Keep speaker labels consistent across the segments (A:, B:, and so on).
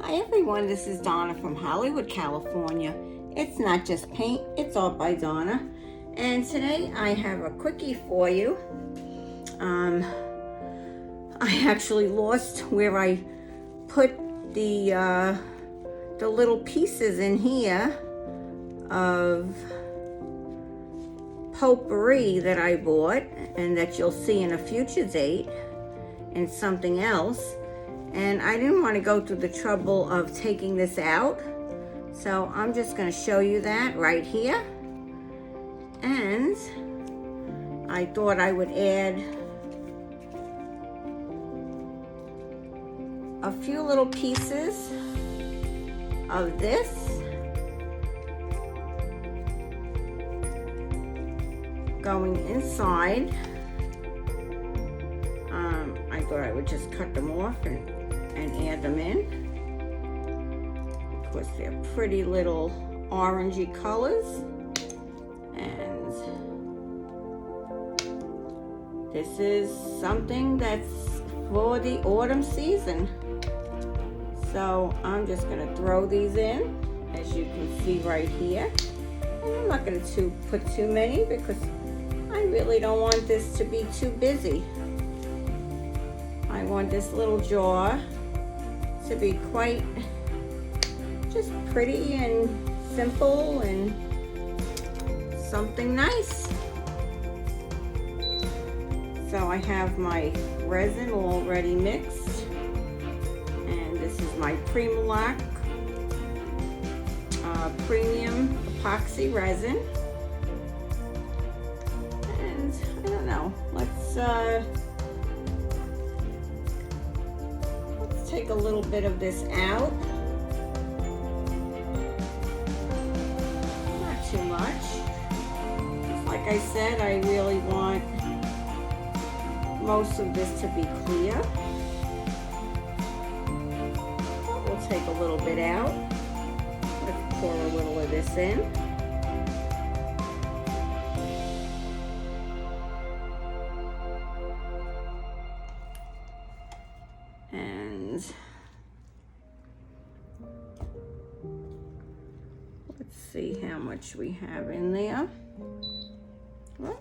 A: Hi everyone, this is Donna from Hollywood, California. It's not just paint, it's art by Donna. And today I have a quickie for you. I actually lost where I put the little pieces in here of potpourri that I bought and that you'll see in a future date and something else. And I didn't want to go through the trouble of taking this out, so I'm just going to show you that right here. And I thought I would add a few little pieces of this going inside. I thought I would just cut them off and add them in because they're pretty little orangey colors. And this is something that's for the autumn season. So I'm just going to throw these in, as you can see right here. And I'm not going to put too many because I really don't want this to be too busy. I want this little jar to be quite just pretty and simple and something nice. So I have my resin already mixed, and this is my Prima premium epoxy resin. And I don't know, let's take a little bit of this out. Not too much. Just like I said, I really want most of this to be clear. We'll take a little bit out. Let's pour a little of this in. And let's see how much we have in there. Well,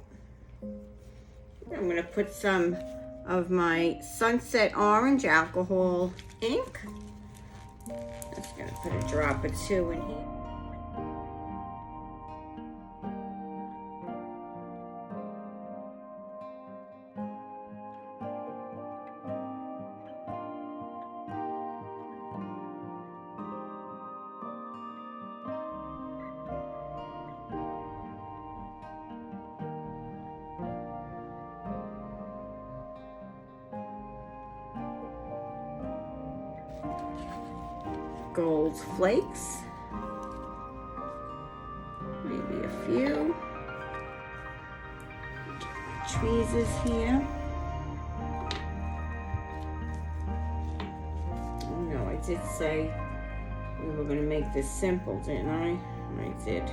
A: I'm going to put some of my Sunset Orange alcohol ink. Just going to put a drop or two in here. Gold flakes, maybe a few. Tweezers here. No, I did say we were going to make this simple, didn't I? I did.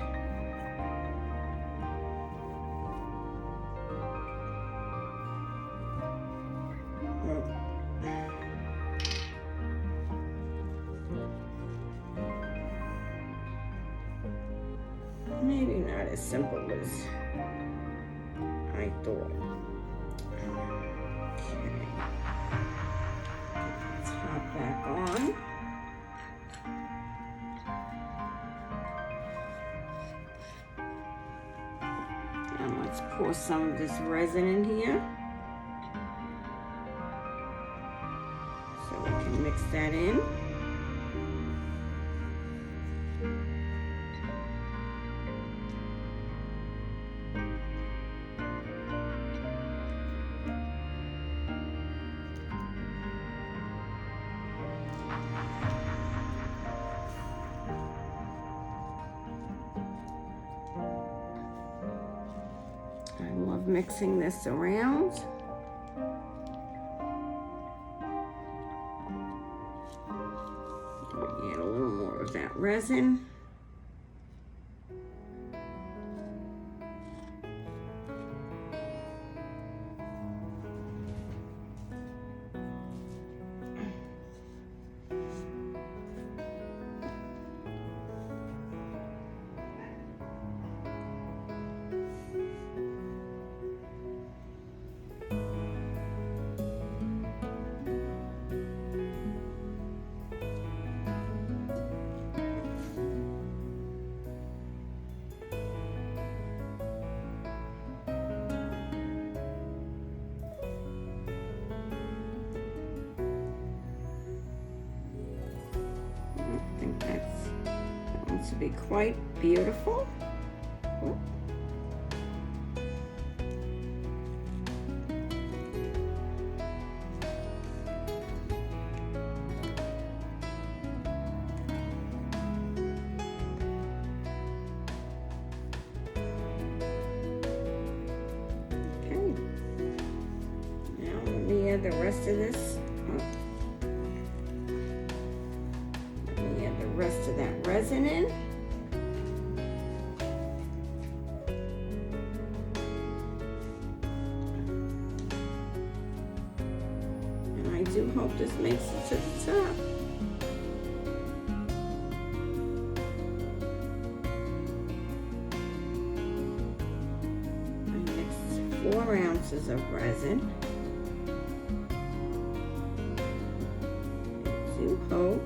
A: Maybe not as simple as I thought. Okay. Top back on. And let's pour some of this resin in here. So we can mix that in. I love mixing this around. Add a little more of that resin. That's going to be quite beautiful. Ooh. The rest of this. Let me add the rest of that resin in. And I do hope this makes it to the top. I mixed 4 ounces of resin. Hope.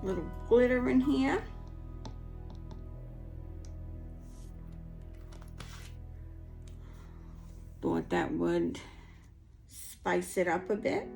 A: Little glitter in here. Thought that would spice it up a bit.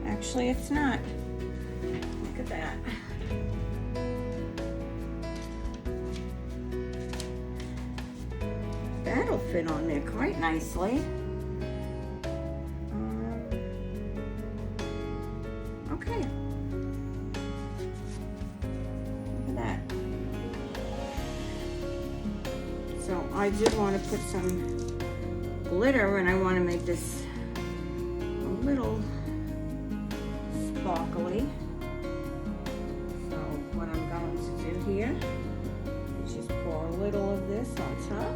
A: Actually, it's not. Look at that. That'll fit on there quite nicely. Okay. Look at that. So I did want to put some glitter, and I want to make this a little sparkly. So what I'm going to do here is just pour a little of this on top.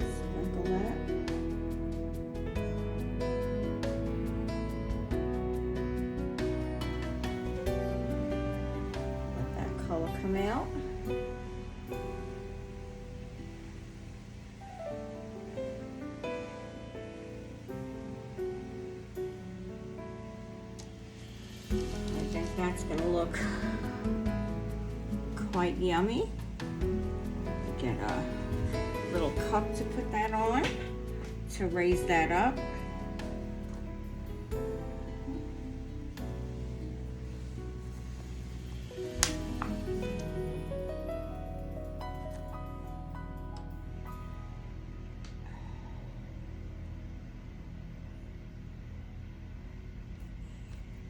A: Sprinkle that. Let that color come out. That's going to look quite yummy. Get a little cup to put that on to raise that up.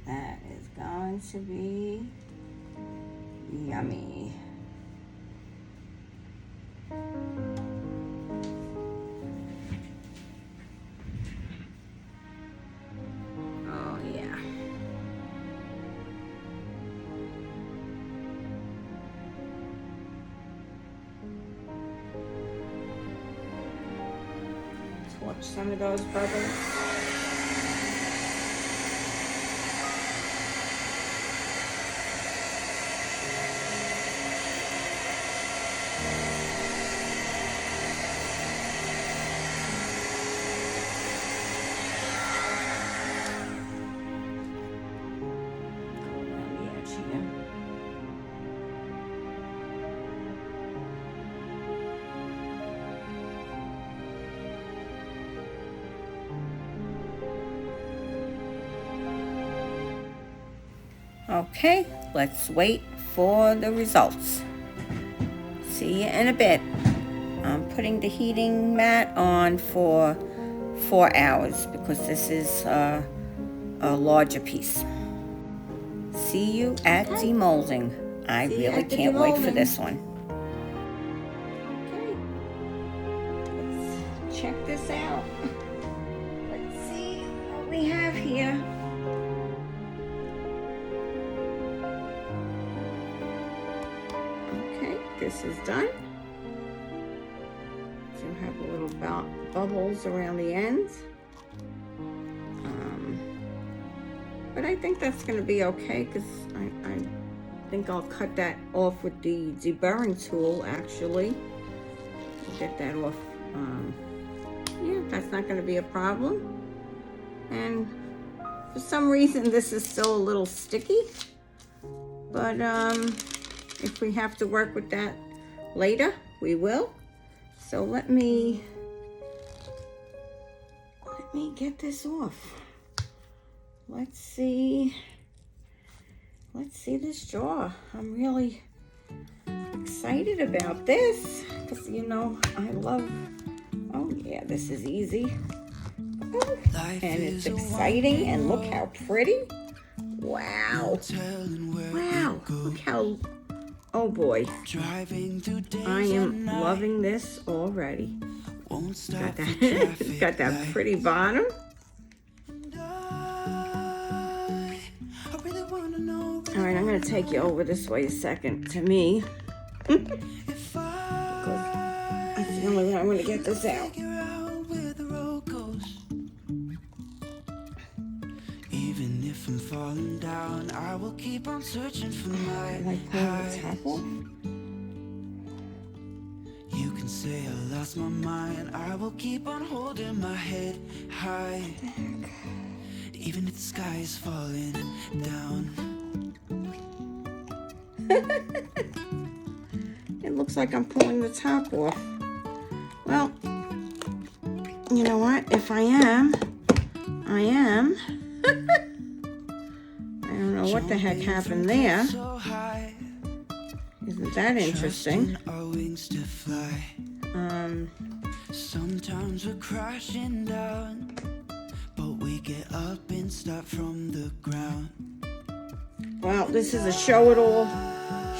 A: That is going to be yummy. Oh yeah. Watch some of those bubbles. Okay, let's wait for the results. See you in a bit. I'm putting the heating mat on for 4 hours because this is a larger piece. See you at demolding. I really can't wait for this one. Okay, let's check this out. Let's see what we have here. This is done. So you have a little bubbles around the ends. But I think that's going to be okay because I think I'll cut that off with the deburring tool actually. Get that off. Yeah, that's not going to be a problem. And for some reason this is still a little sticky. But if we have to work with that later, we will. So let me get this off. Let's see this jar. I'm really excited about this because you know I love. Oh yeah, this is easy. Oh, and it's exciting, and look how pretty. Wow. Wow, look how. Oh boy, I am loving this already. It's got that pretty bottom. All right, I'm going to take you over this way a second to me. Because that's the only way I'm going to get this out. Even if I'm falling down, I will keep on searching for my top off. You can say I lost my mind. I will keep on holding my head high. Even if the sky is falling down. It looks like I'm pulling the top off. Well, you know what? If I am. I don't know what the heck happened there. Isn't that interesting? Sometimes we're crashing down, but we get up and start from the ground. Well, this is a show it all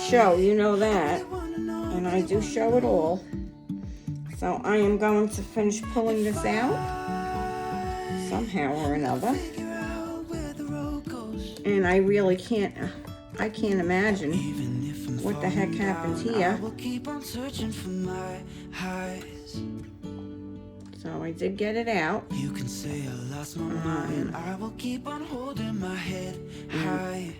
A: show, you know that. And I do show it all. So I am going to finish pulling this out somehow or another. And I really can't imagine what the heck happened here. So I did get it out. You can say I lost my mind. I will keep on holding my head high.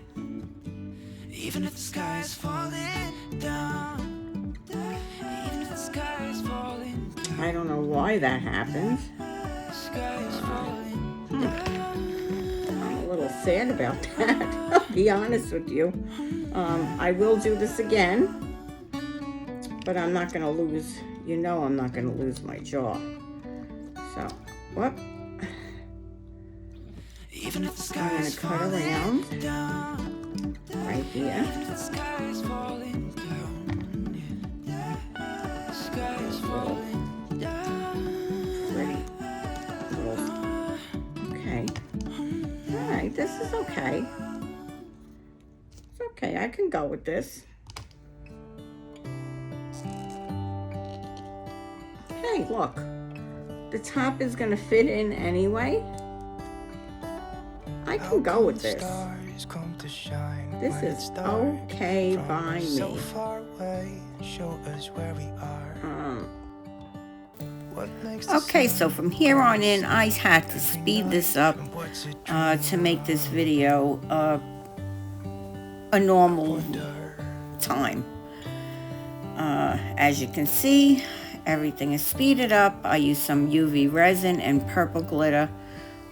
A: Even if the sky is falling down. Even if the sky is falling down. I don't know why that happened. I'm a little sad about that. I'll be honest with you. I will do this again, but I'm not going to lose, you know I'm not going to lose my jaw. So, whoop. I'm going to cut around right here. Okay. All right, this is okay. It's okay, I can go with this. Hey, look. The top is going to fit in anyway. I can go with this. This is okay by me. Okay, so from here on in, I had to speed this up to make this video a normal time. As you can see, everything is speeded up. I used some UV resin and purple glitter.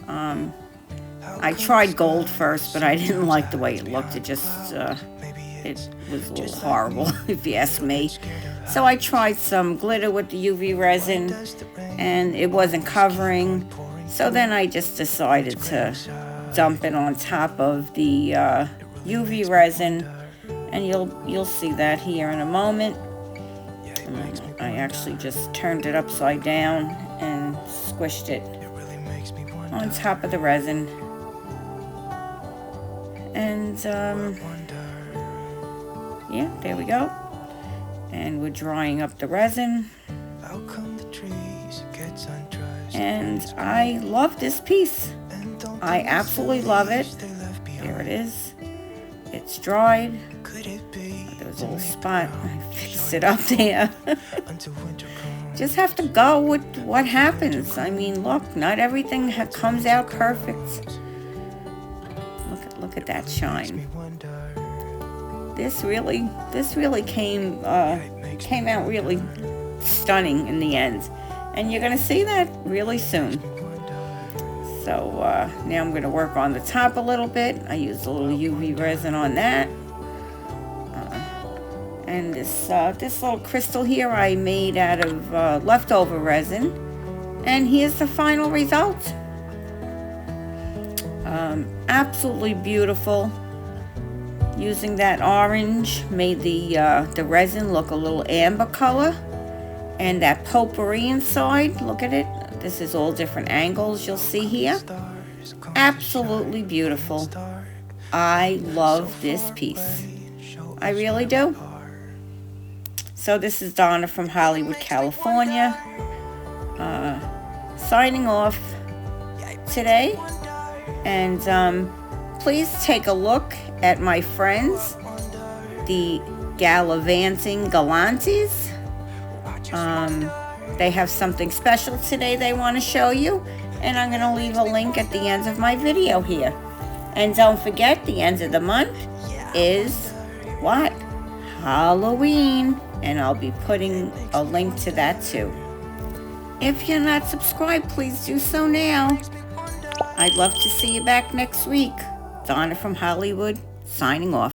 A: I tried gold first, but I didn't like the way it looked. It just, it was a little horrible, if you ask me. So I tried some glitter with the UV resin, and it wasn't covering. So then I just decided to dump it on top of the UV resin, and you'll see that here in a moment. I actually just turned it upside down and squished it on top of the resin. And yeah, there we go. And we're drying up the resin. And I love this piece. I absolutely love it. There it is. It's dried. There was a little spot. I fixed it up there. Just have to go with what happens. I mean, look, not everything comes out perfect. Look at that shine. This really came out really stunning in the end, and you're gonna see that really soon. So now I'm gonna work on the top a little bit. I used a little UV resin on that, and this little crystal here I made out of leftover resin, and here's the final result. Absolutely beautiful. Using that orange made the resin look a little amber color, and that potpourri inside, look at it. This is all different angles you'll see here. Absolutely beautiful. I love this piece. I really do. So this is Donna from Hollywood, California, signing off today. And please take a look at my friends, the Gallivanting Galantes. They have something special today they want to show you, and I'm going to leave a link at the end of my video here. And don't forget, the end of the month is what? Halloween, and I'll be putting a link to that too. If you're not subscribed, please do so now. I'd love to see you back next week. Donna from Hollywood, signing off.